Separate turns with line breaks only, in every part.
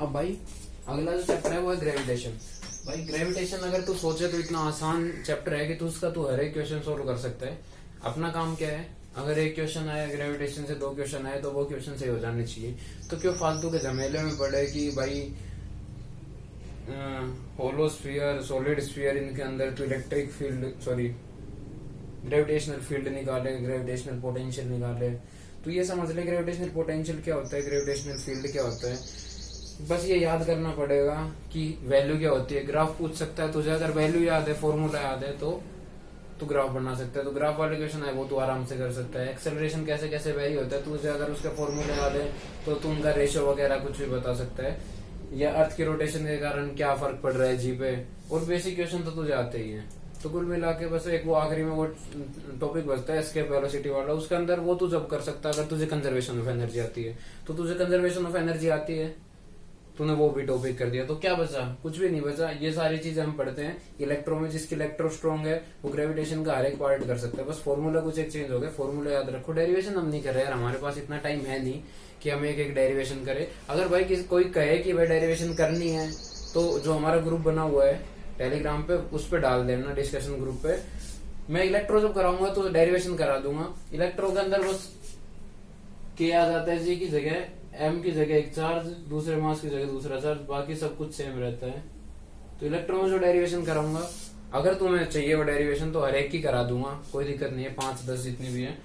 अब भाई अगला जो चैप्टर है वो है ग्रेविटेशन। भाई ग्रेविटेशन अगर तू सोचे तो इतना आसान चैप्टर है कि तू उसका तू हर एक क्वेश्चन सोल्व कर सकता है। अपना काम क्या है, अगर एक क्वेश्चन आया ग्रेविटेशन से, 2 क्वेश्चन आए तो वो क्वेश्चन सही हो जाने चाहिए। तो क्यों फालतू के झमेले में पड़े कि भाई होलो स्फीयर, सॉलिड स्फीयर, इनके अंदर तो electric field, sorry gravitational field निकाले, ग्रेविटेशनल पोटेंशियल निकाले। तो ये समझ ले ग्रेविटेशनल पोटेंशियल क्या होता है, ग्रेविटेशनल फील्ड क्या होता है। बस ये याद करना पड़ेगा कि वैल्यू क्या होती है। ग्राफ पूछ सकता है तुझे, अगर वैल्यू याद है, फॉर्मूला याद है तो तू ग्राफ बना सकता है। तो ग्राफ वाले क्वेश्चन है वो तू आराम से कर सकता है। एक्सेलरेशन कैसे कैसे वेरी होता है तुझे अगर उसका फॉर्मूला याद है तो तू उनका रेशियो वगैरह कुछ भी बता सकता है। या अर्थ के रोटेशन के कारण क्या फर्क पड़ रहा है जी पे, और बेसिक क्वेश्चन तो तुझे आते ही है। तो कुल मिला के बस एक वो आखिरी में वो टॉपिक बचता है एस्केप वेलोसिटी वाला, उसके अंदर वो तू जब कर सकता है अगर तुझे कंजर्वेशन ऑफ एनर्जी आती है। तो तुझे कंजर्वेशन ऑफ एनर्जी आती है, तूने वो भी टॉपिक कर दिया, तो क्या बचा? कुछ भी नहीं बचा। ये सारी चीजें हम पढ़ते हैं। इलेक्ट्रो में जिसकी इलेक्ट्रो स्ट्रॉन्ग है वो ग्रेविटेशन का हर एक पार्ट कर सकता है। बस फॉर्मूला कुछ एक चेंज हो गया, फॉर्मूला याद रखो। डेरिवेशन हम नहीं कर रहे यार, हमारे पास इतना टाइम है नहीं कि हम एक एक डेरिवेशन करें। अगर भाई कोई कहे कि भाई डेरिवेशन करनी है तो जो हमारा ग्रुप बना हुआ है टेलीग्राम पे, उस पर डाल देना डिस्कशन ग्रुप पे। मैं इलेक्ट्रो जब कराऊंगा तो डेरिवेशन करा दूंगा। इलेक्ट्रो के अंदर बस के आ जाता है, जी की जगह एम की जगह एक चार्ज, दूसरे मास की जगह दूसरा चार्ज, बाकी सब कुछ सेम रहता है। तो इलेक्ट्रो में जो डेरिवेशन कराऊंगा, अगर तुम्हें चाहिए वो डेरिवेशन तो हर एक की करा दूंगा, कोई दिक्कत नहीं है, 5-10 जितनी भी है।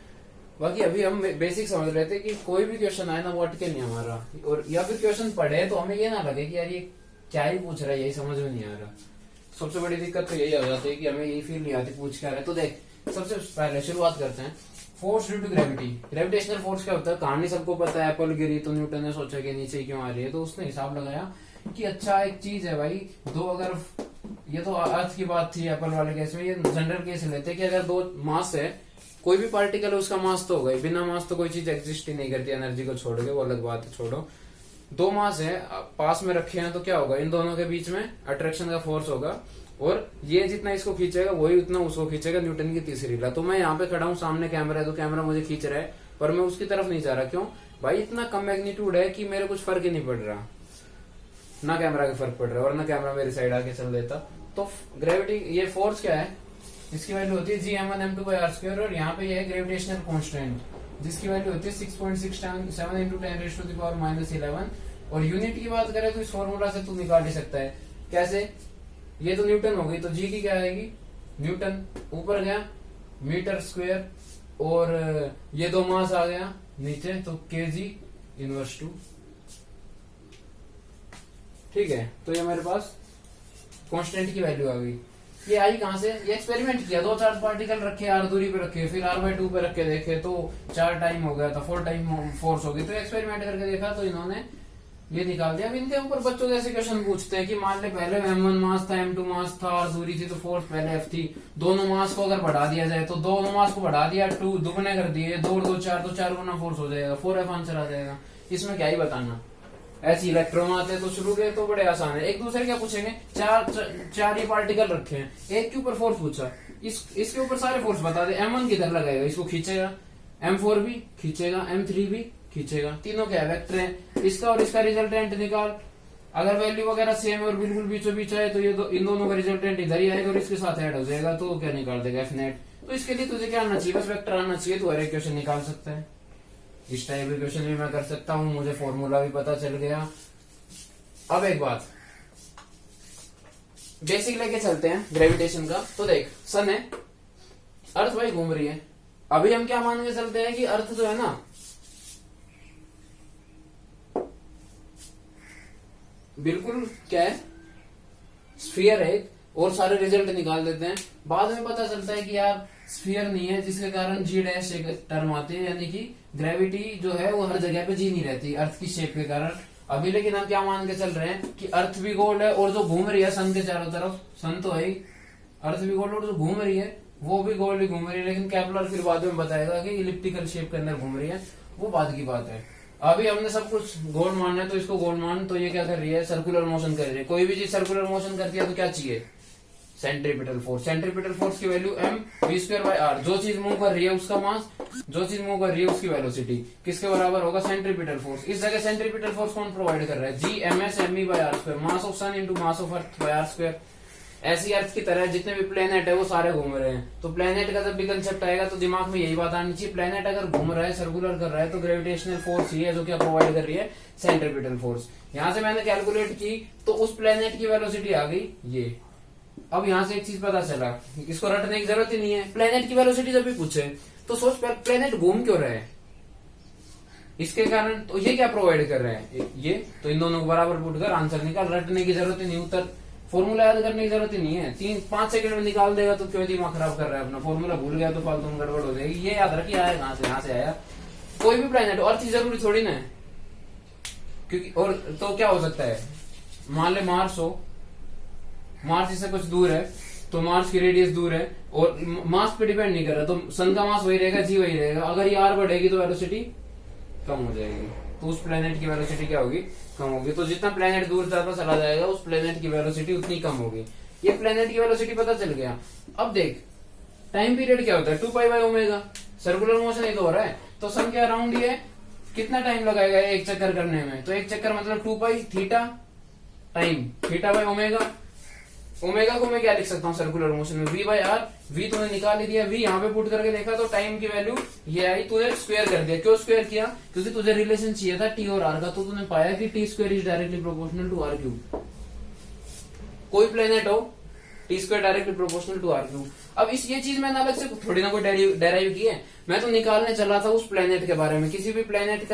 बाकी अभी हम बेसिक समझ रहे थे कि कोई भी क्वेश्चन आए ना वो अटके नहीं हमारा, और या फिर क्वेश्चन पढ़े तो हमें ये ना लगे कि यार ये क्या ही पूछ रहा है, यही समझ में नहीं आ रहा। सबसे बड़ी दिक्कत तो यही आ जाती है कि हमें यही फील नहीं आती पूछ क्या रहा है। तो देख सबसे पहले शुरुआत करते हैं, force due to gravity. Gravitational force क्या होता है? कहानी सबको पता है, एप्पल गिरी तो न्यूटन ने सोचा कि नीचे क्यों आ रही है, तो उसने हिसाब लगाया कि अच्छा एक चीज है भाई, दो अगर, ये तो अर्थ की बात थी एप्पल वाले केस में, ये जनरल केस लेते हैं कि अगर 2 मास है, कोई भी पार्टिकल है उसका मास तो होगा ही, बिना मास तो कोई चीज एग्जिस्ट ही नहीं करती एनर्जी को छोड़ के, वो अलग बात है, छोड़ो। 2 मास है पास में रखे हैं तो क्या होगा, इन दोनों के बीच में अट्रैक्शन का फोर्स होगा, और ये जितना इसको खींचेगा वही उतना उसको खींचेगा, न्यूटन की तीसरी लॉ। तो मैं यहाँ पे खड़ा हूँ, सामने कैमरा है तो कैमरा मुझे खींच रहा है, पर मैं उसकी तरफ नहीं जा रहा। क्यों भाई? इतना कम मैग्नीट्यूड है कि मेरे कुछ फर्क ही नहीं पड़ रहा, ना कैमरा का फर्क पड़ रहा है, और ना कैमरा मेरी साइड आके चल देता। तो ग्रेविटी, ये फोर्स क्या है, इसकी वैल्यू होती है Gm1m2/r², और यहाँ पे ये है ग्रेविटेशनल कांस्टेंट, जिसकी वैल्यू होती है 6.67 × 10⁻11। और यूनिट की बात करें तो इस फॉर्मूला से तू निकाल ही सकता है। कैसे? ये तो न्यूटन हो गई, तो जी की क्या आएगी, न्यूटन, ऊपर गया मीटर स्क्वायर, और ये 2 मास आ गया नीचे, तो kg इनवर्स टू। ठीक है, तो ये मेरे पास कांस्टेंट की वैल्यू आ गई। ये आई कहां से? ये एक्सपेरिमेंट किया, 2 चार्ज पार्टिकल रखे, r दूरी पे रखे, फिर r/2 पे रख के देखे तो 4 टाइम हो गया था, 4 टाइम फोर्स हो गई। तो एक्सपेरिमेंट करके देखा तो इन्होंने ये निकाल दिया। अब इनके ऊपर बच्चों जैसे क्वेश्चन पूछते हैं कि मान ले पहले m1 मास था, m2 मास था, r दूरी थी, तो फोर्स पहले f थी, दोनों मास को अगर बढ़ा दिया जाए तो दोनों मास को बढ़ा दिया, 2 दुगने कर दिए, 2 और 2 4, तो 4 गुना फोर्स हो जाएगा, 4f आंसर आ जाएगा। इसमें क्या ही बताना। ऐसे इलेक्ट्रॉन आते हैं तो शुरू के तो बड़े आसान है। एक दूसरे क्या पूछेंगे, चार ही पार्टिकल रखे हैं, एक के ऊपर फोर्स पूछा, इसके ऊपर सारे फोर्स बता दे, m1 किधर लगाएगा, इसको खींचेगा, m4 भी खींचेगा, m3 भी खींचेगा, तीनों क्या वेक्टर हैं, इसका और इसका रिजल्टेंट निकाल। अगर वैल्यू वगैरह सेम है और बिल्कुल बीचों बीच आए तो ये इन दोनों का रिजल्टेंट इधर ही आएगा और इसके साथ ऐड हो जाएगा, तो क्या निकाल देगा, एफ नेट। तो इसके लिए तुझे क्या आना चाहिए, बस वेक्टर आना चाहिए, तो हर एक क्वेश्चन निकाल सकता है। इस टाइप के क्वेश्चन भी मैं कर सकता हूँ, मुझे फॉर्मूला भी पता चल गया। अब एक बात बेसिक लेके चलते हैं ग्रेविटेशन का। तो देख, सन है, अर्थ भाई घूम रही है। अभी हम क्या मान के चलते हैं कि अर्थ जो है ना, बिल्कुल क्या है, स्फीयर है, और सारे रिजल्ट निकाल देते हैं। बाद में पता चलता है कि यार स्फीयर नहीं है, जिसके कारण जी डैश एक टर्म आती है, यानी कि ग्रेविटी जो है वो हर जगह पे जी नहीं रहती अर्थ की शेप के कारण। अभी लेकिन हम क्या मान के चल रहे हैं कि अर्थ भी गोल है, और जो घूम रही है सन के चारों तरफ, सन तो है ही, अर्थ भी गोल, और जो घूम रही है वो भी गोल ही घूम रही है। लेकिन केपलर फिर बाद में बताएगा कि इलिप्टिकल शेप के अंदर घूम रही है, वो बाद की बात है। अभी हमने सब कुछ गोल मानना है तो इसको गोल मान, तो ये क्या कर रही है, सर्कुलर मोशन कर रही है। कोई भी चीज सर्कुलर मोशन करती है तो क्या चाहिए, सेंट्रीपिटल फोर्स। सेंट्रीपिटल फोर्स की value M V square by R. जो चीज मूव कर रही है उसका मास, जो चीज मूव कर रही है उसकी वेलोसिटी किसके बराबर होगा, सेंट्रीपिटल फोर्स। इस जगह सेंट्रीपिटल फोर्स कौन प्रोवाइड कर रहा है, G M S M E by R square, mass of sun into mass of earth by R square. ऐसी अर्थ की तरह जितने भी प्लेनेट है वो सारे घूम रहे हैं, तो प्लेनेट का जब भी कंसेप्ट आएगा तो दिमाग में यही बात आनी चाहिए, प्लेनेट अगर घूम रहा है, सर्कुलर कर रहा है, तो ग्रेविटेशनल फोर्स ही है जो क्या प्रोवाइड कर रही है, सेंट्रीपिटल फोर्स। यहां से मैंने कैलकुलेट की तो उस प्लेनेट की वेलोसिटी आ गई ये। अब यहां से एक चीज पता चला, इसको रटने की जरूरत ही नहीं है, प्लेनेट की वेलोसिटी जब भी पूछे तो सोच प्लेनेट घूम क्यों रहे हैं, इसके कारण तो ये क्या प्रोवाइड कर रहे हैं ये, तो इन दोनों को बराबर पुट कर आंसर निकाल, रटने की जरूरत ही नहीं, उत्तर फॉर्मूला याद करने की जरूरत ही नहीं है, 3-5 सेकंड में निकाल देगा, तो क्यों दिमाग खराब कर रहा है अपना, फॉर्मूला भूल गया तो फालतू में गड़बड़ हो जाएगी। ये याद रखिए आया कहां से, यहाँ से आया। कोई भी प्लेनेट और चीज जरूरी थोड़ी ना है, क्योंकि और तो क्या हो सकता है, मान ले मार्स हो, मार्स इससे कुछ दूर है तो मार्स की रेडियस दूर है और मास पे डिपेंड नहीं कर रहा, तो सन का मास वही रहेगा, जी वही रहेगा, अगर ये आर बढ़ेगी तो वेलोसिटी कम हो जाएगी, तो उस प्लेनेट की वेलोसिटी क्या होगी, कम होगी। तो जितना प्लेनेट दूर जाता चला जाएगा उस प्लेनेट की वेलोसिटी उतनी कम होगी। ये प्लेनेट की वेलोसिटी पता चल गया। अब देख टाइम पीरियड क्या होता है, 2 pi by omega, circular motion ही तो हो रहा है, तो सन के अराउंड ये कितना टाइम लगाएगा एक चक्कर करने में, तो एक चक्कर मतलब 2 pi theta time, theta by omega. Omega को मैं क्या लिख सकता हूँ सर्कुलर मोशन में, वी बाय आर, वी तूने निकाल ही दिया, वी यहाँ पे पुट करके देखा तो टाइम की वैल्यू ये आई, तूने स्क्वायर कर दिया। क्यों स्क्वायर किया, क्योंकि तुझे रिलेशन चाहिए था टी और आर का, तो तूने पाया कि T square is directly proportional to R cube. कोई प्लेनेट हो T square directly proportional to R cube. अब इस ये चीज मैंने अलग से थोड़ी ना कोई डेराइव की है, मैं तो निकालने चला था उस प्लेनेट के बारे में, किसी भी प्लेनेट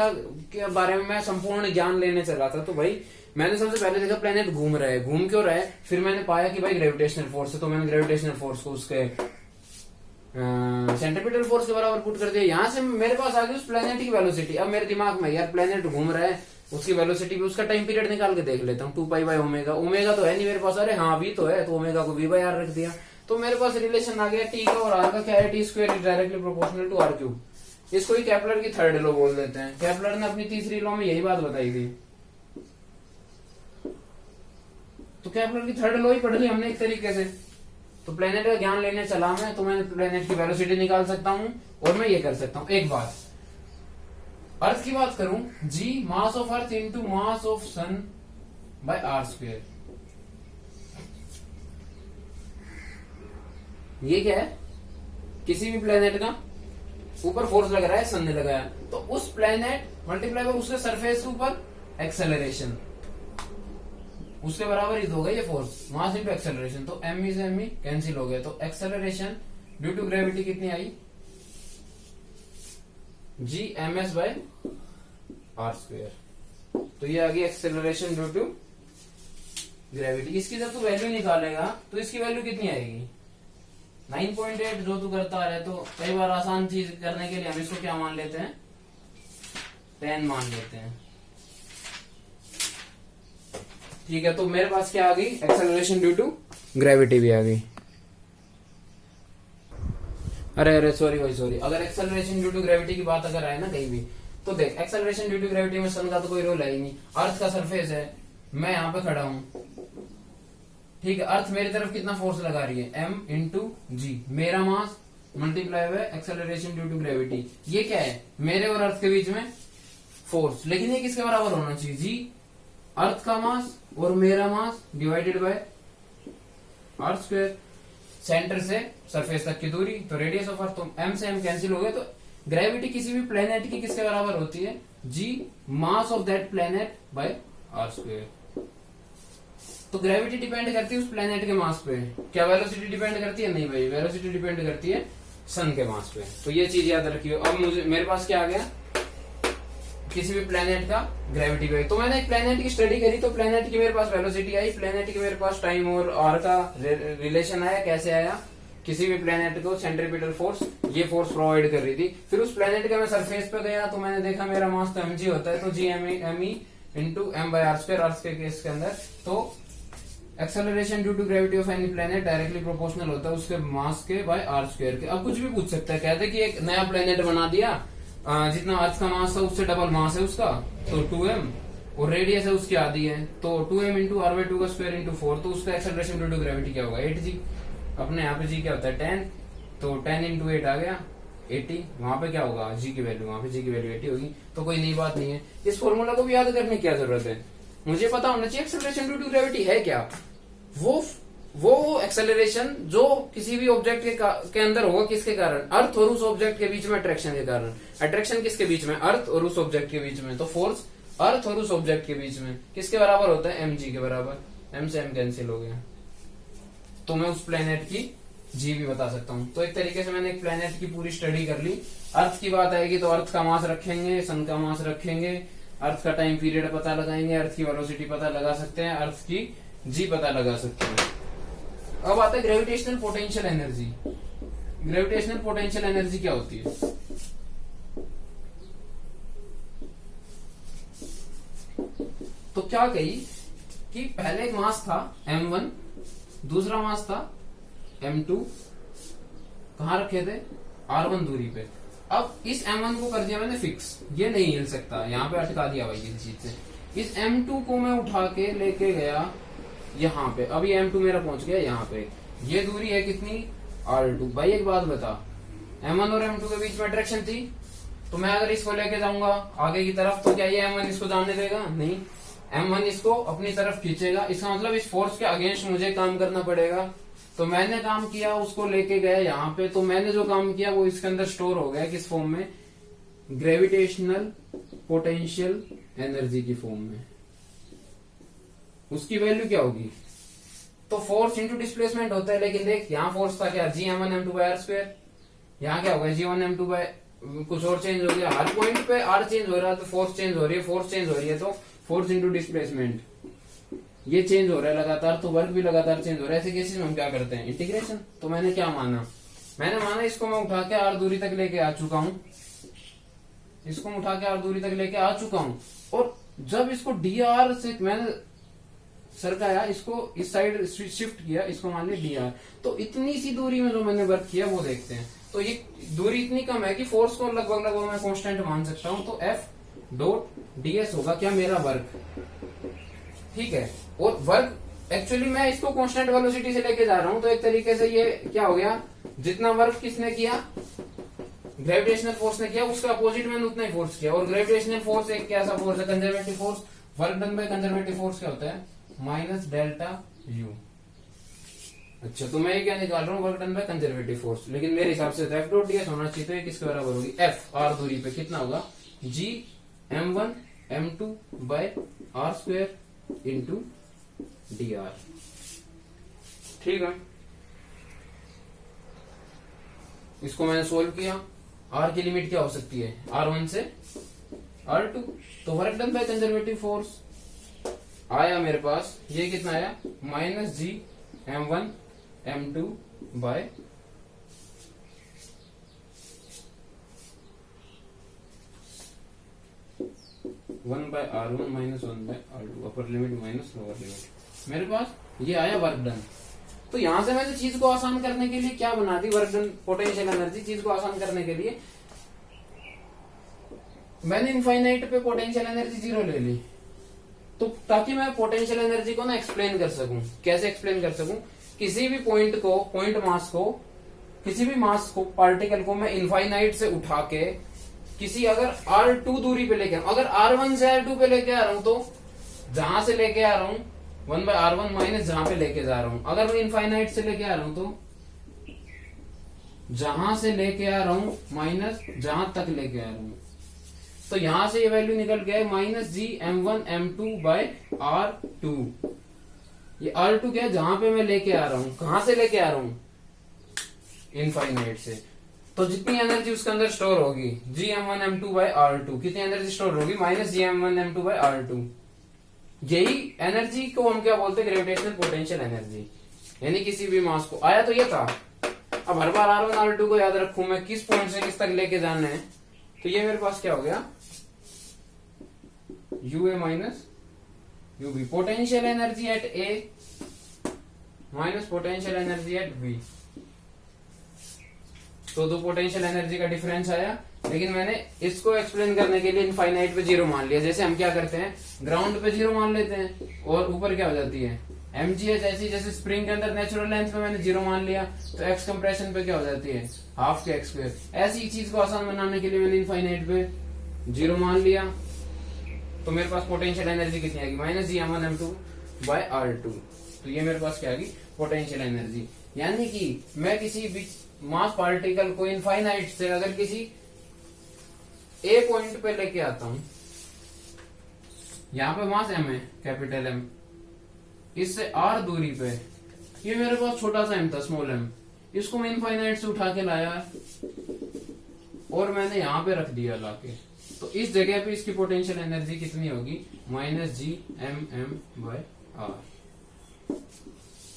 के बारे में मैं संपूर्ण ज्ञान लेने चला था। तो भाई मैंने सबसे पहले देखा प्लेनेट घूम रहा है, घूम क्यों रहा है, फिर मैंने पाया कि भाई ग्रेविटेशनल फोर्स है, तो मैंने ग्रेविटेशनल फोर्स को उसके सेंट्रीपिटल फोर्स के बराबर पुट कर दिया। यहां से मेरे पास आ गई उस प्लेनेट की वेलोसिटी। अब मेरे दिमाग में यार प्लेनेट घूम रहा है, उसकी वेलोसिटी भी, उसका टाइम पीरियड निकाल के देख लेता हूँ, 2 पाई बाय ओमेगा। ओमेगा तो है नहीं मेरे पास, अरे हाँ वी तो है, तो ओमेगा को वी बाय आर रख दिया, तो मेरे पास रिलेशन आ गया टी का और आर का, क्या है, T square is directly proportional to R cube. इसको ही केपलर की थर्ड लॉ बोल देते हैं। केपलर ने अपनी तीसरी लॉ में यही बात बताई थी, तो केपलर की थर्ड लॉ ही पढ़ ली हमने एक तरीके से। तो प्लेनेट का ज्ञान लेने चला मैं, तो मैं प्लेनेट की वेलोसिटी निकाल सकता हूं और मैं ये कर सकता हूं। एक बात अर्थ की बात करूं, G mass of earth into mass of sun by R square, ये क्या है, किसी भी प्लेनेट का ऊपर फोर्स लग रहा है, सन ने लगाया, तो उस प्लेनेट मल्टीप्लाई बाय उसके सरफेस के ऊपर एक्सेलरेशन, उसके बराबर ही होगा ये फोर्स, मास इंटू एक्सेलरेशन। तो एम ई से एम ई कैंसिल हो गया, तो एक्सेलरेशन ड्यू टू ग्रेविटी कितनी आई, G M S by R square. तो ये आ गई एक्सेलरेशन ड्यू टू ग्रेविटी। इसकी जब तू वैल्यू निकालेगा तो इसकी वैल्यू कितनी आएगी, 9.8 जो तू करता आ रहा है। तो कई बार आसान चीज करने के लिए हम इसको क्या मान लेते हैं, 10 मान लेते हैं, ठीक है। तो मेरे पास क्या आ गई, एक्सेलरेशन ड्यू टू ग्रेविटी भी आ गई। अरे सॉरी भाई सॉरी, अगर एक्सेलरेशन ड्यू टू ग्रेविटी की बात अगर आए ना कहीं भी, तो देख एक्सेलरेशन ड्यू टू ग्रेविटी में सन का तो कोई रोल है ही नहीं, अर्थ का सरफेस है, मैं यहाँ पे खड़ा हूं, ठीक है, अर्थ मेरी तरफ कितना फोर्स लगा रही है, m इंटू जी, मेरा मास मल्टीप्लाई हुआ एक्सेलरेशन ड्यू टू ग्रेविटी। ये क्या है, मेरे और अर्थ के बीच में फोर्स, लेकिन ये किसके बराबर होना चाहिए, जी अर्थ का मास और मेरा mass divided by R square, centre से सरफेस तक की दूरी, तो रेडियस ऑफ अर्थ, तो m से m कैंसिल हो गया। तो ग्रेविटी किसी भी प्लेनेट की किसके बराबर होती है, G mass of that planet by R square. तो ग्रेविटी डिपेंड करती है उस प्लेनेट के मास पे, क्या वेलोसिटी डिपेंड करती है, नहीं भाई, वेलोसिटी डिपेंड करती है सन के मास पे। तो ये चीज याद रखियो। अब मुझे मेरे पास क्या आ गया, किसी भी प्लेनेट का ग्रेविटी पे, तो मैंने एक प्लेनेट की स्टडी करी, तो प्लेनेट की मेरे पास वेलोसिटी आई, प्लेनेट की मेरे पास टाइम और आर का रिलेशन आया। कैसे आया, किसी भी प्लेनेट को सेंट्रीपिटल फोर्स ये फोर्स प्रोवाइड कर रही थी, फिर उस प्लेनेट का मैं सरफेस पे गया तो मैंने देखा मेरा मास तो mg होता है, तो G M E into M by R square, earth के केस के अंदर तो acceleration due to gravity of any planet directly proportional होता है उसके मास के बाय आर स्क्वायर के। अब कुछ भी पूछ सकता है, कहते कि एक नया प्लेनेट बना दिया, जितना अर्थ का मास था उससे डबल मास है उसका, तो 2m, और रेडियस है उसकी आधी है, तो 2m इंटू आर बाई 2 का स्क्वायर इंटू 4, तो उसका एक्सेलरेशन ड्यू टू ग्रेविटी क्या होगा 8g। अपने यहाँ पे g क्या होता है 10, तो 10 इंटू 8 आ गया 80। वहां पे क्या होगा g की वैल्यू, वहां पे g की वैल्यू 80 होगी। तो कोई नई बात नहीं है, इस फॉर्मूला को भी याद करने की क्या जरूरत है, मुझे पता होना चाहिए एक्सेलरेशन ड्यू टू ग्रेविटी है क्या। वो एक्सेलरेशन जो किसी भी ऑब्जेक्ट के अंदर होगा, किसके कारण, अर्थ और उस ऑब्जेक्ट के बीच में अट्रैक्शन के कारण। अट्रैक्शन किसके बीच में, अर्थ और उस ऑब्जेक्ट के बीच में, तो फोर्स अर्थ और उस ऑब्जेक्ट के बीच में किसके बराबर होता है, mg के बराबर। m से m कैंसिल हो गया, तो मैं उस प्लेनेट की g भी बता सकता हूँ। तो एक तरीके से मैंने एक प्लेनेट की पूरी स्टडी कर ली। अर्थ की बात आएगी तो अर्थ का मास रखेंगे, सन का मास रखेंगे, अर्थ का टाइम पीरियड पता लगाएंगे, अर्थ की वेलोसिटी पता लगा सकते हैं, अर्थ की g पता लगा सकते हैं। अब आता है gravitational potential energy. Gravitational potential energy क्या होती है, तो क्या कही कि पहले एक मास था m1, दूसरा मास था m2, कहां रखे थे r1 दूरी पे। अब इस m1 को कर दिया मैंने फिक्स, ये नहीं हिल सकता, यहाँ पे अटका दिया भाई किसी चीज से। इस m2 को मैं उठा के लेके गया यहाँ पे, अब ये m2 मेरा पहुंच गया यहाँ पे, ये दूरी है कितनी r2। भाई एक बात बता, m1 और m2 के बीच में अट्रैक्शन थी, तो मैं अगर इसको लेके जाऊंगा आगे की तरफ, तो क्या ये m1 इसको जाने देगा, नहीं, m1 इसको अपनी तरफ खींचेगा। इसका मतलब इस फोर्स के अगेंस्ट मुझे काम करना पड़ेगा। तो मैंने काम किया, उसको लेके गया यहाँ पे, तो मैंने जो काम किया वो इसके अंदर स्टोर हो गया, किस फॉर्म में, ग्रेविटेशनल पोटेंशियल एनर्जी की फॉर्म में। उसकी वैल्यू क्या होगी, तो फोर्स इंटू डिस्प्लेसमेंट होता है, लेकिन देख यहाँ फोर्स था क्या g m1m2 bye R square, यहाँ क्या होगा g1m2 बाय कुछ और चेंज हो गया, हर पॉइंट पे आर चेंज हो रहा है तो फोर्स चेंज हो रही है, फोर्स चेंज हो रही है तो फोर्स इंटू डिस्प्लेसमेंट, ये चेंज हो रहा है लगातार, तो वर्क भी लगातार चेंज हो रहा है। ऐसे केसेस में हम क्या करते हैं, इंटीग्रेशन। तो मैंने क्या माना, मैंने माना इसको मैं उठा के आर दूरी तक लेके आ चुका हूं, इसको उठा के आर दूरी तक लेके आ चुका हूं, और जब इसको डी आर से मैंने सरकाया, इसको इस साइड शिफ्ट किया, इसको मान लिया डी आर, तो इतनी सी दूरी में जो मैंने वर्क किया वो देखते हैं। तो ये दूरी इतनी कम है कि फोर्स को लगभग मैं कांस्टेंट मान सकता हूं, तो एफ डॉट ds होगा क्या, मेरा वर्क, ठीक है। और वर्क एक्चुअली मैं इसको कांस्टेंट वेलोसिटी से लेके जा रहा हूं, तो एक तरीके से ये क्या हो गया, जितना वर्क किसने किया, ग्रेविटेशनल फोर्स ने किया, उसका अपोजिट मैंने उतना ही फोर्स किया। और ग्रेविटेशनल फोर्स एक कैसा फोर्स है, conservative force. Work done by conservative force क्या होता है, माइनस डेल्टा यू। अच्छा, तो मैं ये क्या निकाल रहा हूँ, work done by conservative force, लेकिन मेरे हिसाब से एफ डॉट ds होना चाहिए, तो ये किसके बराबर होगी, एफ आर दूरी पे कितना होगा, g m1 m2 by R square into D R, ठीक है। इसको मैंने सोल्व किया, r की लिमिट क्या हो सकती है, r1 से r2, तो work done by conservative force आया मेरे पास, ये कितना आया, minus g m1 m2 by 1 by r1 minus 1 by r2, upper limit minus lower limit, मेरे पास ये आया वर्क डन। तो यहां से मैंने चीज को आसान करने के लिए क्या बना दी, वर्क डन पोटेंशियल एनर्जी। चीज को आसान करने के लिए मैंने इनफाइनाइट पे पोटेंशियल एनर्जी 0 ले ली, तो ताकि मैं पोटेंशियल एनर्जी को ना एक्सप्लेन कर सकूं। कैसे एक्सप्लेन कर सकूं, किसी भी पॉइंट को, पॉइंट मास को, किसी भी मास को, पार्टिकल को मैं इनफाइनाइट से उठा के किसी अगर r2 दूरी पे लेके, अगर r1 से r2 पे लेके आ रहा हूं, तो जहां से लेके आ रहा हूं 1 बाय r1 माइनस जहां पे लेके जा रहा हूं। अगर मैं इनफाइनाइट से लेके आ रहा हूं, तो जहां से लेके आ रहा हूं माइनस जहां तक लेके आ रहा हूं, तो यहां से ये वैल्यू निकल गया है minus g m1 m2 by r2। ये r2 क्या है, जहां पे मैं लेके आ रहा हूं, कहां से लेके आ रहा हूं, इनफाइनाइट से। तो जितनी एनर्जी उसके अंदर स्टोर होगी g m1 m2 by r2, कितनी एनर्जी स्टोर होगी, minus g m1 m2 by r2। यही एनर्जी को हम क्या बोलते हैं, ग्रेविटेशनल पोटेंशियल एनर्जी। यानी किसी भी मास को आया तो ये था, अब हर बार r1 r2 को याद रखूं मैं, किस पॉइंट से किस तक लेके जाना है, तो ये मेरे पास क्या हो गया, ua minus ub, potential energy at a minus potential energy at b। तो दो पोटेंशियल एनर्जी का डिफरेंस आया। लेकिन मैंने इसको एक्सप्लेन करने के लिए इनफाइनाइट पे जीरो मान लिया। जैसे हम क्या करते हैं, ग्राउंड पे जीरो मान लेते हैं और ऊपर क्या हो जाती है mgh। ऐसी जैसे स्प्रिंग के अंदर नेचुरल लेंथ में मैंने जीरो मान लिया तो एक्स कंप्रेशन पे क्या हो जाती है हाफ के एक्स स्क्वायर। ऐसी चीज को आसान बनाने के लिए मैंने इनफाइनाइट पे जीरो मान लिया। तो मेरे पास पोटेंशियल एनर्जी कितनी आएगी, -gm1m2/r2। तो ये मेरे पास क्या आएगी पोटेंशियल एनर्जी। यानी कि मैं किसी भी मास पार्टिकल को इनफाइनाइट से अगर किसी ए पॉइंट पे लेके आता हूं, यहां पे मास m है, कैपिटल M, इससे r दूरी पे ये मेरे पास छोटा सा m था, स्मॉल m, इसको मैं इनफाइनाइट से उठा के लाया और मैंने यहां पे रख दिया लाके। तो इस जगह पे इसकी पोटेंशियल एनर्जी कितनी होगी, -gmm/r।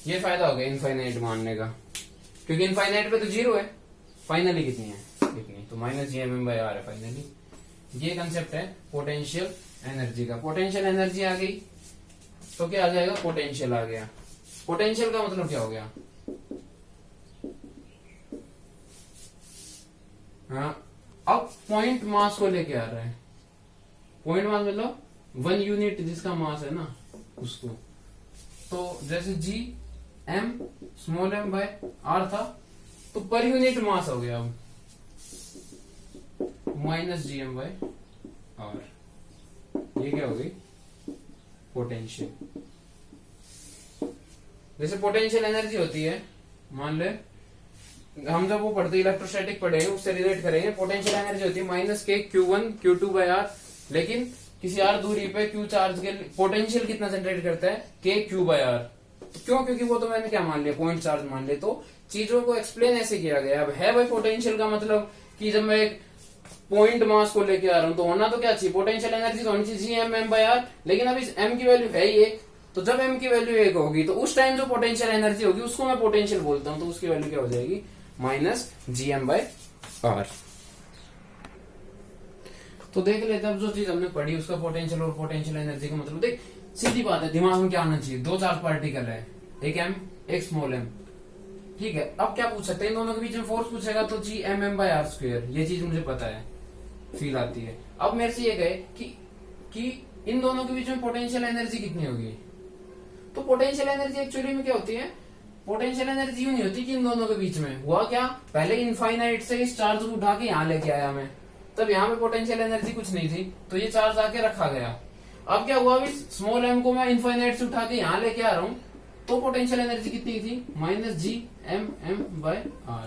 ये फायदा हो गया इनफाइनाइट मानने का, क्योंकि इनफाइनाइट पे तो जीरो है, फाइनली कितनी है इतनी, तो -gmm/r है फाइनली। ये कंसेप्ट है पोटेंशियल एनर्जी का। पोटेंशियल एनर्जी आ गई तो क्या आ जाएगा, पोटेंशियल आ गया। पोटेंशियल का मतलब क्या हो गया, हाँ अब पॉइंट मास को लेके आ रहा है। पॉइंट मास मतलब 1 यूनिट जिसका मास है ना उसको। तो जैसे G M small m by r था तो पर यूनिट मास हो गया अब -gm/r। ये क्या हो गई पोटेंशियल। जैसे पोटेंशियल एनर्जी होती है, मान ले हम जब वो पढ़ते इलेक्ट्रोस्टैटिक पढ़ेंगे उससे रिलेट करेंगे। पोटेंशियल एनर्जी होती है -k/q1q2/r, लेकिन किसी r दूरी पे q चार्ज के पोटेंशियल कितना जनरेट करता है, k/q/r। क्यों, क्योंकि वो तो मैंने क्या मान लिया, पॉइंट चार्ज मान लिया। तो चीजों को एक्सप्लेन ऐसे किया गया। अब है भाई पोटेंशियल का मतलब कि जब मैं एक पॉइंट मास को लेके आ रहा हूं तो होना तो क्या चाहिए, पोटेंशियल एनर्जी तो होनी चाहिए gmm/r। लेकिन अब इस m की वैल्यू है ही एक, तो जब m की वैल्यू एक होगी तो उस टाइम जो पोटेंशियल एनर्जी होगी उसको मैं पोटेंशियल बोलता हूं। तो उसकी वैल्यू क्या हो जाएगी, -gm/r। तो देख लेते अब जो चीज हमने पढ़ी उसका पोटेंशियल और पोटेंशियल एनर्जी का मतलब। देख सीधी बात है, दिमाग में क्या आना चाहिए, दो चार्ज पार्टिकल है, एक m एक स्मॉल m, ठीक है। अब क्या पूछ सकते हैं, इन दोनों के बीच में फोर्स पूछेगा तो gmm/r²। ये चीज मुझे पता है, फील आती है। अब मेरे से ये कहे कि इन दोनों के बीच में पोटेंशियल एनर्जी कितनी होगी, तो पोटेंशियल एनर्जी एक्चुअली में क्या होती है, पोटेंशियल एनर्जी यूं नहीं होती कि इन दोनों के बीच में हुआ क्या, पहले इनफाइनाइट से इस चार्ज को उठा के यहाँ लेके आया मैं, तब यहाँ पे पोटेंशियल एनर्जी कुछ नहीं थी, तो ये चार्ज आके रखा गया। अब क्या हुआ, स्मॉल m को मैं इनफाइनाइट से उठा के यहाँ लेके आ रहा हूँ, तो पोटेंशियल एनर्जी कितनी थी, -gmm/r।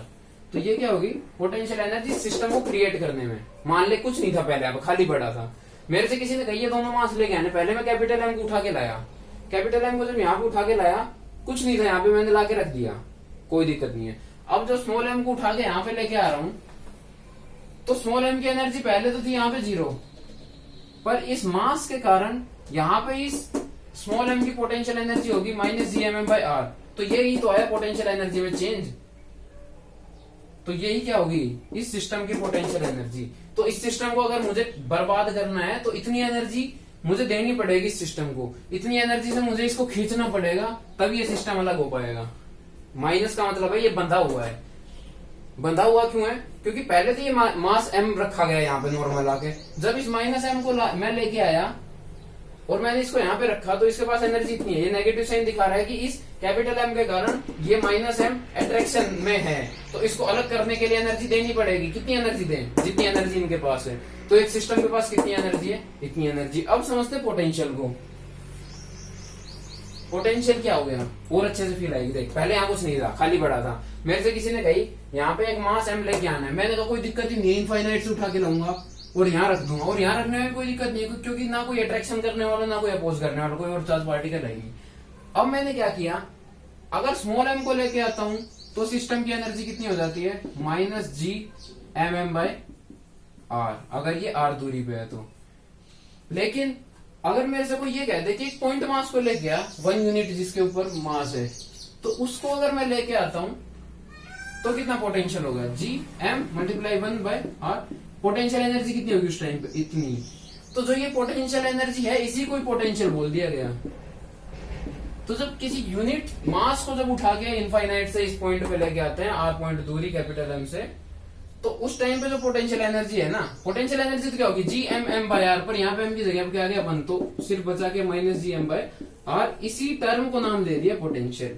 तो ये क्या होगी, पोटेंशियल एनर्जी सिस्टम को क्रिएट करने में। मान ले कुछ नहीं था पहले, अब खाली पड़ा था, मेरे से किसी ने कही ये दोनों मास लेके आने, पहले मैं कैपिटल M को उठा के लाया, कैपिटल M को जब यहाँ पे उठा के लाया कुछ नहीं था, यहाँ पे मैंने लाके रख दिया, कोई दिक्कत नहीं है। अब जो स्मॉल m को उठा के यहाँ पे लेके आ रहा हूँ तो स्मॉल m की एनर्जी पहले तो थी यहाँ पे 0, पर इस मास के कारण यहाँ पे इस स्मॉल m की पोटेंशियल एनर्जी होगी -gmm/r। तो यही तो है पोटेंशियल एनर्जी में चेंज। तो यही क्या होगी, इस सिस्टम की पोटेंशियल एनर्जी। तो इस सिस्टम को अगर मुझे बर्बाद करना है तो इतनी एनर्जी मुझे देनी पड़ेगी इस सिस्टम को, इतनी एनर्जी से मुझे इसको खींचना पड़ेगा, तब ये सिस्टम अलग हो पाएगा। माइनस का मतलब है ये बंधा हुआ है। बंधा हुआ क्यों है, क्योंकि पहले तो ये मास m रखा गया यहाँ पे नॉर्मल आके, जब इस -m को मैं लेके आया और मैंने इसको यहाँ पे रखा तो इसके पास एनर्जी इतनी है। ये नेगेटिव साइन दिखा रहा है कि इस कैपिटल M के कारण ये -m अट्रैक्शन में है, तो इसको अलग करने के लिए एनर्जी देनी पड़ेगी। कितनी एनर्जी दें, जितनी एनर्जी इनके पास है। तो एक सिस्टम के पास कितनी एनर्जी है, इतनी एनर्जी। अब समझते पोटेंशियल को। पोटेंशियल क्या हो गया, और अच्छे से फील आएगी। देख पहले यहाँ कुछ नहीं था, खाली पड़ा था, मेरे से किसी ने कही यहाँ पे एक मास m लेके आना है, मैंने कहा कोई दिक्कत ही नहीं, इनफाइनाइट से उठा के लाऊंगा और यहाँ रख दूंगा, और यहाँ रखने में कोई दिक्कत नहीं है क्योंकि ना कोई अट्रैक्शन करने वाला ना कोई अपोज करने वाला, कोई और चार्ज पार्टिकल है नहीं। अब मैंने क्या किया, अगर स्मॉल m को लेके आता हूं तो सिस्टम की एनर्जी कितनी हो जाती है, -gmm/r, अगर ये r दूरी पे है तो। लेकिन अगर मेरे से कोई ये कह दे कि एक पॉइंट मास को लेके आ, 1 यूनिट जिसके ऊपर मास है, तो उसको अगर मैं लेके आता हूं तो कितना पोटेंशियल होगा, gm×1/r। पोटेंशियल एनर्जी कितनी होगी उस टाइम पे, इतनी। तो जो ये पोटेंशियल एनर्जी है इसी को पोटेंशियल बोल दिया गया। तो जब किसी यूनिट मास को जब उठा के इनफाइनाइट से इस पॉइंट पे लेके आते हैं, r पॉइंट दूरी कैपिटल M से, तो उस टाइम पे जो पोटेंशियल एनर्जी है ना, पोटेंशियल एनर्जी तो क्या होगी, G M M by R, पर यहाँ पे एम की जगह पे क्या आ गया अपन, तो सिर्फ बचा के minus G M by R, इसी टर्म को नाम दे दिया पोटेंशियल।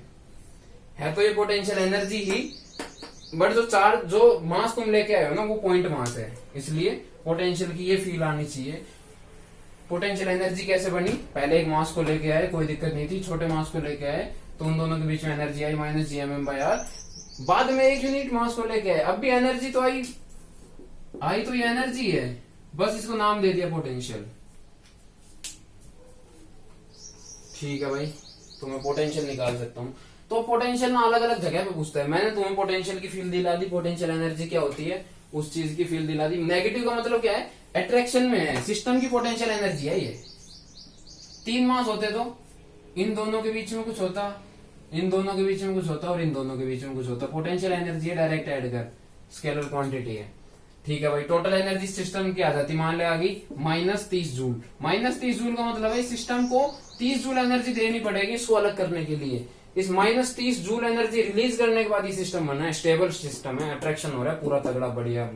है तो ये पोटेंशियल एनर्जी ही, बट जो चार्ज जो मास तुम लेके आए हो ना वो पॉइंट मास है, इसलिए पोटेंशियल की ये फील आनी चाहिए। पोटेंशियल एनर्जी कैसे बनी, पहले एक मास को लेके आए, कोई दिक्कत नहीं थी, छोटे मास को लेके आए तो उन दोनों के बीच में एनर्जी आई minus G M M by R. बाद में एक यूनिट मास को लेके आए, अब भी एनर्जी तो आई तो ये एनर्जी है, बस इसको नाम दे दिया पोटेंशियल। ठीक है भाई, तो मैं पोटेंशियल निकाल सकता हूँ। तो पोटेंशियल ना अलग अलग जगह पे पूछता है, मैंने तुम्हें पोटेंशियल की फील्ड दिला दी, पोटेंशियल एनर्जी क्या होती है उस चीज की फील्ड दिला दी। नेगेटिव का मतलब क्या है, अट्रैक्शन में है, सिस्टम की पोटेंशियल एनर्जी है ये। 3 मास होते तो इन दोनों के बीच में कुछ होता, इन दोनों के बीच में कुछ होता और इन दोनों के बीच में कुछ होता। पोटेंशियल एनर्जी है, डायरेक्ट ऐड कर, स्केलर क्वांटिटी है। ठीक है भाई, टोटल एनर्जी सिस्टम की आ जाती, मान ले आ गई माइनस 30 जूल। माइनस 30 जूल का मतलब है सिस्टम को 30 जूल एनर्जी देनी पड़ेगी इसको अलग करने के लिए। इस माइनस 30 जूल एनर्जी रिलीज करने के बाद ये सिस्टम बना है, स्टेबल सिस्टम है, अट्रैक्शन हो रहा है पूरा तगड़ा बढ़िया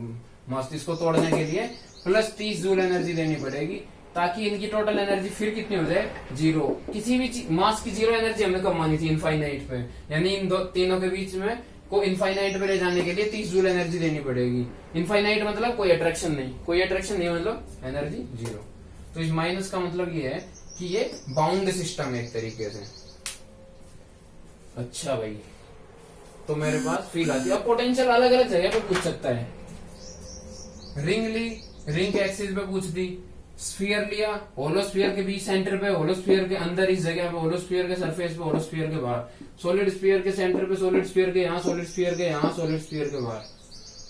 मस्त। इसको तोड़ने के लिए प्लस 30 जूल एनर्जी देनी पड़ेगी, ताकि इनकी टोटल एनर्जी फिर कितनी हो जाए, 0। किसी भी मास की 0 एनर्जी हमने कब मानी थी, इनफाइनाइट पे, यानी इन तीनों के बीच में को इनफाइनाइट पे ले जाने के लिए 30 जूल एनर्जी देनी पड़ेगी। इनफाइनाइट मतलब कोई अट्रैक्शन नहीं, कोई अट्रैक्शन नहीं मतलब एनर्जी 0। तो इस माइनस का मतलब ये है कि ये बाउंड सिस्टम है एक तरीके से। अच्छा भाई, तो मेरे पास फील आती है। अब पोटेंशियल अलग अलग जगह पे पूछ सकता है, रिंग ली, रिंग के एक्सिस पे पूछ दी, स्फीयर लिया, होलोस्फीयर के बीच सेंटर पे, होलोस्फीयर के अंदर इस जगह पे, होलोस्फीयर के सरफेस पे, होलोस्फीयर के बाहर, सॉलिड स्फीयर के सेंटर पे, सॉलिड स्फीयर के यहाँ, सॉलिड स्फीयर के यहाँ, सॉलिड स्फीयर के बाहर।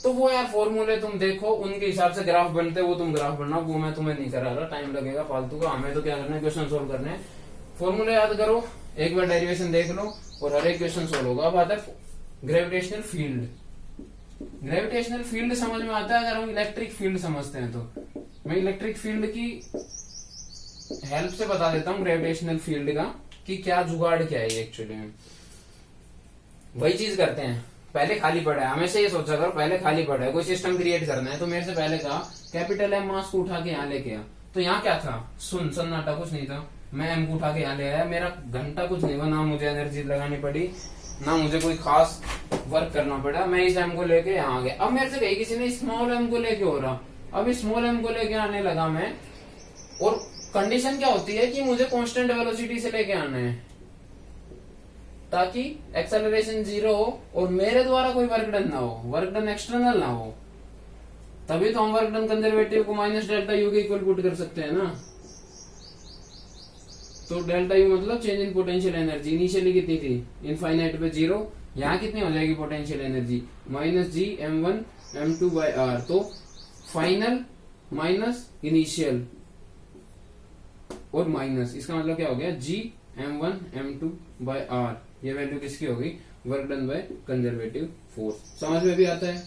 तो वो यार फॉर्मूले तुम देखो, उनके हिसाब से ग्राफ बनते, वो तुम ग्राफ बनना, वो मैं तुम्हें नहीं करा रहा, टाइम लगेगा फालतू का। हमें तो क्या करना है, क्वेश्चन सोल्व करने हैं। फॉर्मूले याद करो, एक बार डेरिवेशन देख लो और हर एक क्वेश्चन सोल्व होगा। अब आता है ग्रेविटेशनल फील्ड। ग्रेविटेशनल फील्ड समझ में आता है अगर हम इलेक्ट्रिक फील्ड समझते हैं तो। मैं इलेक्ट्रिक फील्ड की हेल्प से बता देता हूँ ग्रेविटेशनल फील्ड का कि क्या जुगाड़ क्या है एक्चुअली में। वही चीज करते हैं, पहले खाली पड़ा है, हमेशा ये सोचा करो पहले खाली पड़ा है, कोई सिस्टम क्रिएट करना है तो मेरे से पहले कहा कैपिटल एम मास को उठा के यहाँ लेके आ, तो यहाँ क्या था, सन्नाटा, कुछ नहीं था। मैं एम को उठा के यहाँ ले आया, मेरा घंटा कुछ नहीं हुआ, ना मुझे एनर्जी लगानी पड़ी, ना मुझे कोई खास वर्क करना पड़ा, मैं इस एम को लेके यहाँ आ गया। अब मेरे से कही किसी ने स्मॉल एम को लेके हो रहा, अब स्मॉल एम को लेके आने लगा मैं, और कंडीशन क्या होती है कि मुझे कांस्टेंट वेलोसिटी से लेके आना है ताकि एक्सेलरेशन 0 हो और मेरे द्वारा कोई वर्क डन ना हो, वर्क डन एक्सटर्नल ना हो, तभी तो हम वर्क डन कंजर्वेटिव को माइनस डेल्टा यू के इक्वल पुट कर सकते हैं ना। तो डेल्टा यू मतलब change in potential energy, initially कितनी थी, इनफाइनाइट पे 0, यहाँ कितनी हो जाएगी potential energy, minus G m1 m2 by R. तो फाइनल माइनस इनिशियल और माइनस, इसका मतलब क्या हो गया, G m1 m2 by R, ये वैल्यू किसकी होगी, work done by conservative force. समझ में भी आता है,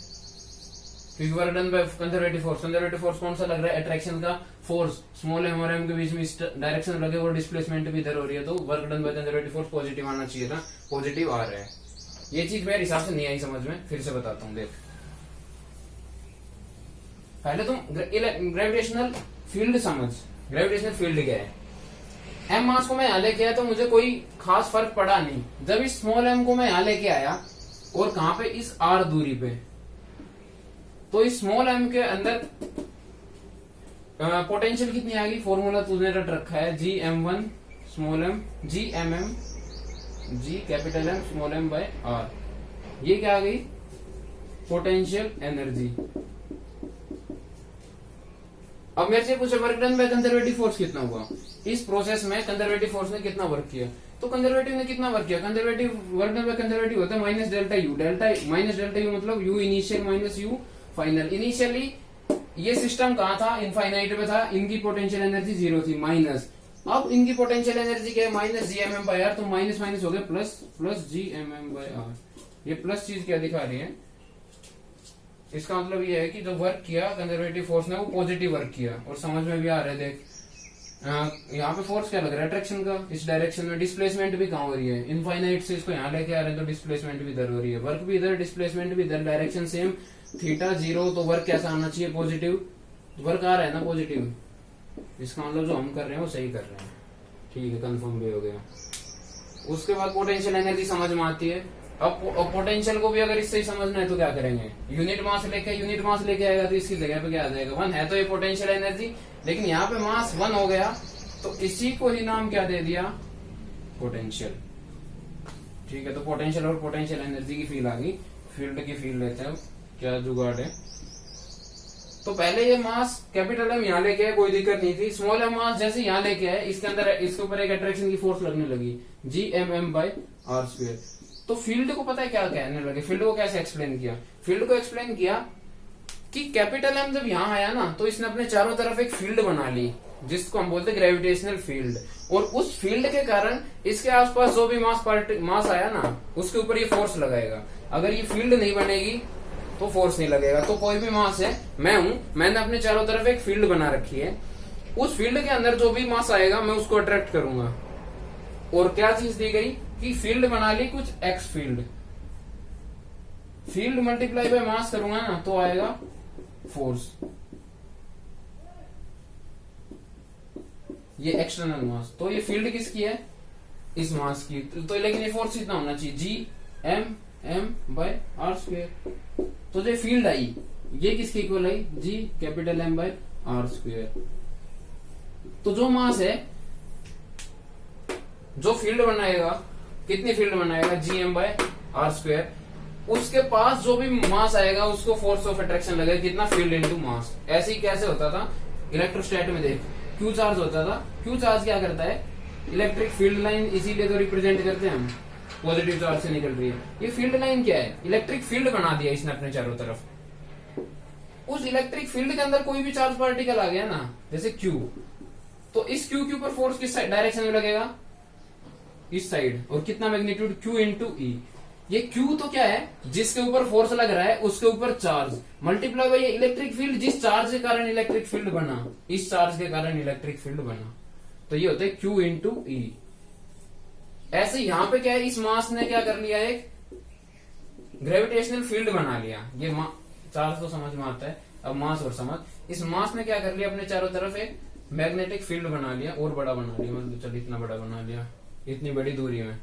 क्योंकि work done by conservative force, conservative force कौन सा लग रहा है, अट्रैक्शन का फोर्स, स्मॉल एम और एम के बीच में इस डायरेक्शन लगे और डिस्प्लेसमेंट भी इधर हो रही है, तो work done by conservative force positive आना चाहिए था, पॉजिटिव आ रहा है। ये चीज मेरे हिसाब से नहीं आई समझ में, फिर से बताता हूँ देख। पहले तुम ग्रेविटेशनल फील्ड समझ, ग्रेविटेशनल फील्ड क्या है। एम मास को मैं यहाँ लेके आया तो मुझे कोई खास फर्क पड़ा नहीं, जब इस स्मॉल एम को मैं यहाँ लेके आया और कहां पे, इस आर दूरी पे, तो इस स्मॉल एम के अंदर पोटेंशियल कितनी आ गई, फॉर्मूला तुझने रट रखा है, G m1 small M, G M M, G capital M small M by R, ये क्या आ गई, पोटेंशियल एनर्जी। अब मेरे से पूछे work done by conservative force कितना हुआ, इस प्रोसेस में कंजर्वेटिव फोर्स ने कितना वर्क किया, तो कंजर्वेटिव ने कितना वर्क किया, conservative work done by conservative होता है minus delta U, delta minus delta U मतलब U initial minus U final. Initially ये सिस्टम कहाँ था, इनफाइनाइट में था, इनकी पोटेंशियल एनर्जी 0 थी, माइनस, अब इनकी पोटेंशियल एनर्जी क्या है, minus G M M by R, तो माइनस माइनस हो गए plus, plus G M M by R. ये प्लस चीज क्या दिखा रही है, इसका मतलब ये है कि जो वर्क किया कंजर्वेटिव फोर्स ने वो पॉजिटिव वर्क किया, और समझ में भी आ रहा है देख, यहाँ पे फोर्स क्या लग रहा है, अट्रैक्शन का, इस डायरेक्शन में, डिस्प्लेसमेंट भी कहाँ हो रही है, इनफाइनाइट से इसको यहाँ लेके आ रहे हैं तो डिस्प्लेसमेंट भी इधर हो रही है, वर्क भी इधर, डिस्प्लेसमेंट भी इधर, डायरेक्शन सेम, थीटा 0 तो वर्क कैसा आना चाहिए, पॉजिटिव। वर्क आ रहा है ना पॉजिटिव, इसका मतलब जो हम कर रहे हैं वो सही कर रहे हैं। ठीक है, कंफर्म भी हो गया। उसके बाद पोटेंशियल एनर्जी समझ में आती है। अब पोटेंशियल को भी अगर इससे ही समझना है तो क्या करेंगे, यूनिट मास लेके आएगा तो इसकी जगह पे क्या आ जाएगा, 1 है तो ये पोटेंशियल एनर्जी, लेकिन यहाँ पे मास 1 हो गया तो इसी को ही नाम क्या दे दिया, पोटेंशियल। ठीक है, तो पोटेंशियल और पोटेंशियल एनर्जी की फील्ड आ गई। फील्ड की फील्ड लेते हैं, क्या जुगाड़ है। तो पहले ये मास कैपिटल एम यहाँ लेके आए, कोई दिक्कत नहीं थी। स्मॉल एम मास जैसे यहाँ लेके आए, इसके अंदर इसके ऊपर एक अट्रैक्शन की फोर्स लगने लगी, Gmm/r²। तो फील्ड को पता है क्या कहने लगे, फील्ड को कैसे एक्सप्लेन किया, फील्ड को एक्सप्लेन किया कि कैपिटल एम जब यहाँ आया ना तो इसने अपने चारों तरफ एक फील्ड बना ली जिसको हम बोलते हैं ग्रेविटेशनल फील्ड, और उस फील्ड के कारण इसके आसपास जो भी मास आया ना उसके ऊपर ये फोर्स लगाएगा। अगर ये फील्ड नहीं बनेगी तो फोर्स नहीं लगेगा। तो कोई भी मास है, मैं हूं, मैंने अपने चारों तरफ एक फील्ड बना रखी है, उस फील्ड के अंदर जो भी मास आएगा मैं उसको अट्रैक्ट करूंगा। और क्या चीज दी गई कि फील्ड बना ली कुछ x field, field multiply by mass करूंगा ना तो आएगा फोर्स, ये एक्सटर्नल मास। तो ये फील्ड किसकी है, इस मास की। तो लेकिन ये फोर्स इतना होना चाहिए, Gmm/r²। तो जो फील्ड आई ये किसके इक्वल आई, Gm/r²। तो जो मास है, जो फील्ड बनाएगा, कितनी फील्ड बनाएगा, Gm/r², उसके पास जो भी मास आएगा उसको फोर्स ऑफ अट्रैक्शन लगेगा, कितना, फील्ड इनटू मास। ऐसे ही कैसे होता था इलेक्ट्रोस्टैट में, देख क्यू चार्ज होता था, क्यू चार्ज क्या करता है, इलेक्ट्रिक फील्ड लाइन इसीलिए तो रिप्रेजेंट करते हैं हम, पॉजिटिव चार्ज से निकल रही है। ये फील्ड लाइन क्या है, इलेक्ट्रिक फील्ड बना दिया इसने अपने चारों तरफ। उस इलेक्ट्रिक फील्ड के अंदर कोई भी चार्ज पार्टिकल आ गया ना, जैसे Q, तो इस Q के ऊपर फोर्स किस डायरेक्शन में लगेगा, इस साइड, और कितना मैग्नीट्यूड, Q इंटू ई। ये Q तो क्या है, जिसके ऊपर फोर्स लग रहा है उसके ऊपर charge multiply by electric field, जिस चार्ज के कारण इलेक्ट्रिक फील्ड बना, इस चार्ज के कारण इलेक्ट्रिक फील्ड बना, तो ये होता है Q इंटू ई। ऐसे यहां पे क्या है, इस मास ने क्या कर लिया, एक ग्रेविटेशनल फील्ड बना लिया। ये चार्ज तो समझ में आता है, अब मास और समझ। इस मास ने क्या कर लिया, अपने चारों तरफ एक मैग्नेटिक फील्ड बना लिया, और बड़ा बना लिया, मतलब चल इतना बड़ा बना लिया, इतनी बड़ी दूरी में।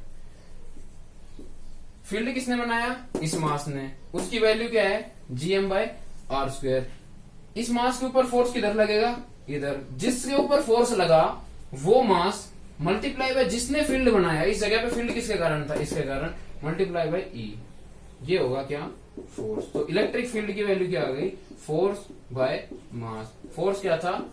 फील्ड किसने बनाया, इस मास ने, उसकी वैल्यू क्या है, Gm/r²। इस मास के ऊपर फोर्स किधर लगेगा, इधर, जिसके ऊपर फोर्स लगा वो मास मल्टीप्लाई बाय जिसने फील्ड बनाया, इस जगह पे फील्ड किसके कारण था, इसके कारण, मल्टीप्लाई बाय ई, ये होगा क्या, फोर्स। तो इलेक्ट्रिक फील्ड की वैल्यू क्या आ गई, फोर्स बाय मास। फोर्स क्या था,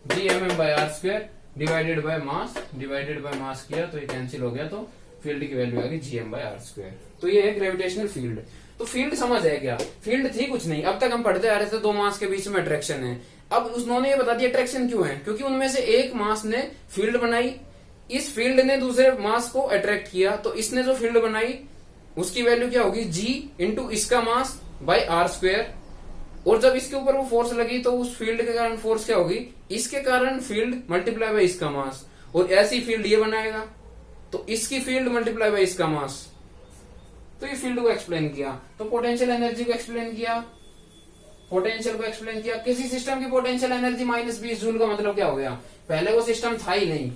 Gmm/r² divided by mass, divided by mass किया तो ये कैंसिल हो गया, तो फील्ड की वैल्यू आ गई Gm/r²। तो ये है ग्रेविटेशनल फील्ड। तो फील्ड समझ है क्या, फील्ड थी कुछ नहीं, अब तक हम पढ़ते आ रहे थे दो मास के बीच में अट्रैक्शन है। अब उन्होंने ये बता दिया अट्रैक्शन क्यों है, क्योंकि उनमें से एक मास ने फील्ड बनाई, इस फील्ड ने दूसरे मास को अट्रैक्ट किया, तो इसने जो फील्ड बनाई उसकी वैल्यू क्या होगी, G इंटू इसका मास बाय r²। और जब इसके ऊपर वो फोर्स लगी तो उस फील्ड के कारण फोर्स क्या होगी, इसके कारण फील्ड मल्टीप्लाई बाय इसका मास, और ऐसी फील्ड ये बनाएगा तो इसकी फील्ड मल्टीप्लाई बाय इसका मास। तो ये फील्ड को एक्सप्लेन किया। तो पोटेंशियल एनर्जी को एक्सप्लेन किया, पोटेंशियल को एक्सप्लेन किया। किसी सिस्टम की पोटेंशियल एनर्जी -20 जूल का मतलब क्या हो गया, पहले वो सिस्टम था ही नहीं,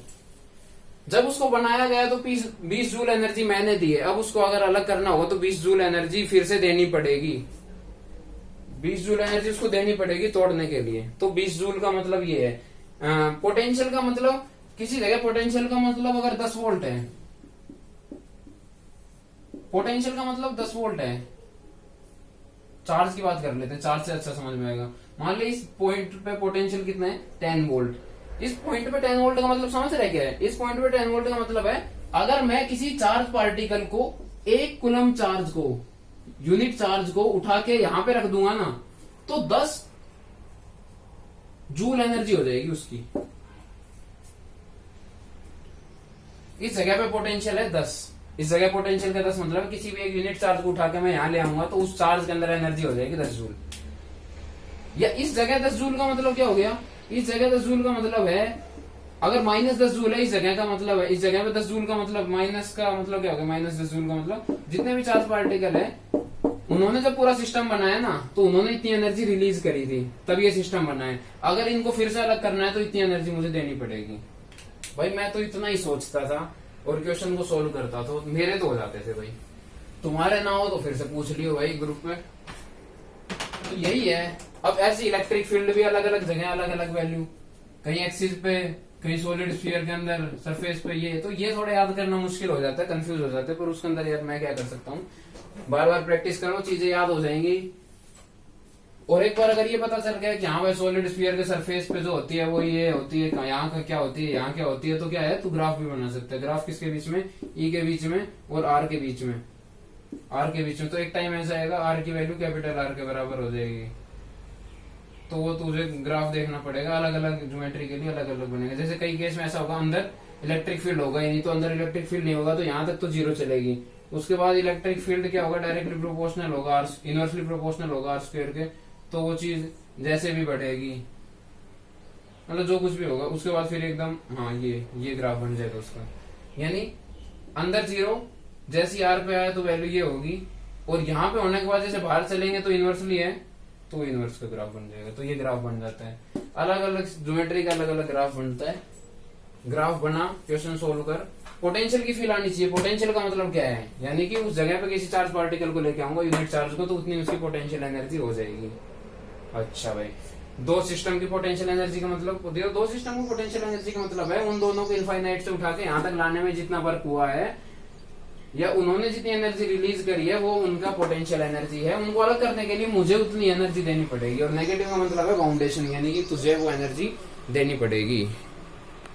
जब उसको बनाया गया तो 20 जूल एनर्जी मैंने दी है। अब उसको अगर अलग करना हो तो 20 जूल एनर्जी फिर से देनी पड़ेगी, 20 जूल एनर्जी उसको देनी पड़ेगी तोड़ने के लिए। तो 20 जूल का मतलब ये है। पोटेंशियल का मतलब, किसी जगह पोटेंशियल का मतलब अगर 10 वोल्ट है, पोटेंशियल का मतलब 10 वोल्ट है। चार्ज की बात कर लेते हैं, चार्ज से अच्छा समझ में आएगा। मान ली इस पॉइंट पे पोटेंशियल कितना है, 10 वोल्ट। इस पॉइंट पे 10 वोल्ट का मतलब समझ रहे क्या है, इस पॉइंट पे 10 वोल्ट का मतलब है अगर मैं किसी चार्ज पार्टिकल को 1 कूलम चार्ज को, यूनिट चार्ज को उठा के यहां पे रख दूंगा ना, तो 10 जूल एनर्जी हो जाएगी उसकी। इस जगह पे पोटेंशियल है 10, इस जगह पोटेंशियल का 10 मतलब किसी भी एक यूनिट चार्ज को उठा के मैं यहां ले आऊंगा तो उस चार्ज के अंदर एनर्जी हो जाएगी 10 जूल। या इस जगह 10 जूल का मतलब क्या हो गया, इस जगह 10 जूल का मतलब है अगर -10 जूल है इस जगह का मतलब है, इस जगह पे 10 जूल का मतलब माइनस का मतलब क्या हो गया, -10 जूल का मतलब जितने भी चार्ज पार्टिकल है उन्होंने जब पूरा सिस्टम बनाया ना तो उन्होंने इतनी एनर्जी रिलीज करी थी, तब ये सिस्टम बना है। अगर इनको फिर से अलग करना है तो इतनी एनर्जी मुझे देनी पड़ेगी। भाई मैं तो इतना ही सोचता था और क्वेश्चन को सोल्व करता था, मेरे तो हो जाते थे भाई। तुम्हारे ना हो तो फिर से पूछ लियो भाई ग्रुप में। तो यही है। अब ऐसे इलेक्ट्रिक फील्ड भी अलग अलग जगह अलग अलग वैल्यू, कहीं एक्सिस पे, कहीं सॉलिड स्फीयर के अंदर, सरफेस पे, ये तो ये थोड़ा याद करना मुश्किल हो जाता है, कंफ्यूज हो जाते हैं। पर उसके अंदर यार मैं क्या कर सकता हूँ, बार बार प्रैक्टिस करो, चीजें याद हो जाएंगी। और एक बार अगर ये पता चल गया कि हाँ भाई सॉलिड स्फीयर के सरफेस पे जो होती है वो ये होती है, यहाँ का क्या होती है, यहाँ क्या होती है, तो क्या है, तू ग्राफ भी बना सकता है। ग्राफ किसके बीच में, ई के बीच में और आर के बीच में, आर के बीच में। तो एक टाइम ऐसा आएगा आर की वैल्यू कैपिटल आर के बराबर हो जाएगी, तो वो तुझे ग्राफ देखना पड़ेगा, अलग अलग ज्योमेट्री के लिए अलग अलग बनेगा। जैसे कई केस में ऐसा होगा अंदर इलेक्ट्रिक फील्ड होगा ही नहीं, तो अंदर इलेक्ट्रिक फील्ड नहीं होगा तो यहाँ तक तो जीरो चलेगी। उसके बाद इलेक्ट्रिक फील्ड क्या होगा, डायरेक्टली प्रोपोर्शनल होगा, इनवर्सली प्रोपोर्शनल होगा आर स्क्वायर के, तो वो चीज जैसे भी बढ़ेगी, मतलब जो कुछ भी होगा उसके बाद फिर एकदम हाँ ये ग्राफ बन जाएगा उसका। यानी अंदर जीरो, जैसी आर पे आया तो वैल्यू ये होगी, और यहाँ पे होने के बाद जैसे बाहर चलेंगे तो इनवर्सली है, तो इनवर्स का ग्राफ बन जाएगा। तो ये ग्राफ बन जाता है। अलग अलग ज्योमेट्री का अलग अलग ग्राफ बनता है। ग्राफ बना, क्वेश्चन सोल्व कर। पोटेंशियल की फील आनी चाहिए। पोटेंशियल का मतलब क्या है, यानी कि उस जगह पे किसी चार्ज पार्टिकल को लेके आऊंगा यूनिट चार्ज को, तो उतनी उसकी पोटेंशियल एनर्जी हो जाएगी। अच्छा भाई, दो सिस्टम की पोटेंशियल एनर्जी का मतलब, दो सिस्टम की पोटेंशियल एनर्जी का मतलब है उन दोनों को इनफाइनाइट से उठा के यहाँ तक लाने में जितना वर्क हुआ है, या उन्होंने जितनी एनर्जी रिलीज करी है वो उनका पोटेंशियल एनर्जी है। उनको अलग करने के लिए मुझे उतनी एनर्जी देनी पड़ेगी। और नेगेटिव का मतलब है बाउंडेशन, यानी कि तुझे वो एनर्जी देनी पड़ेगी।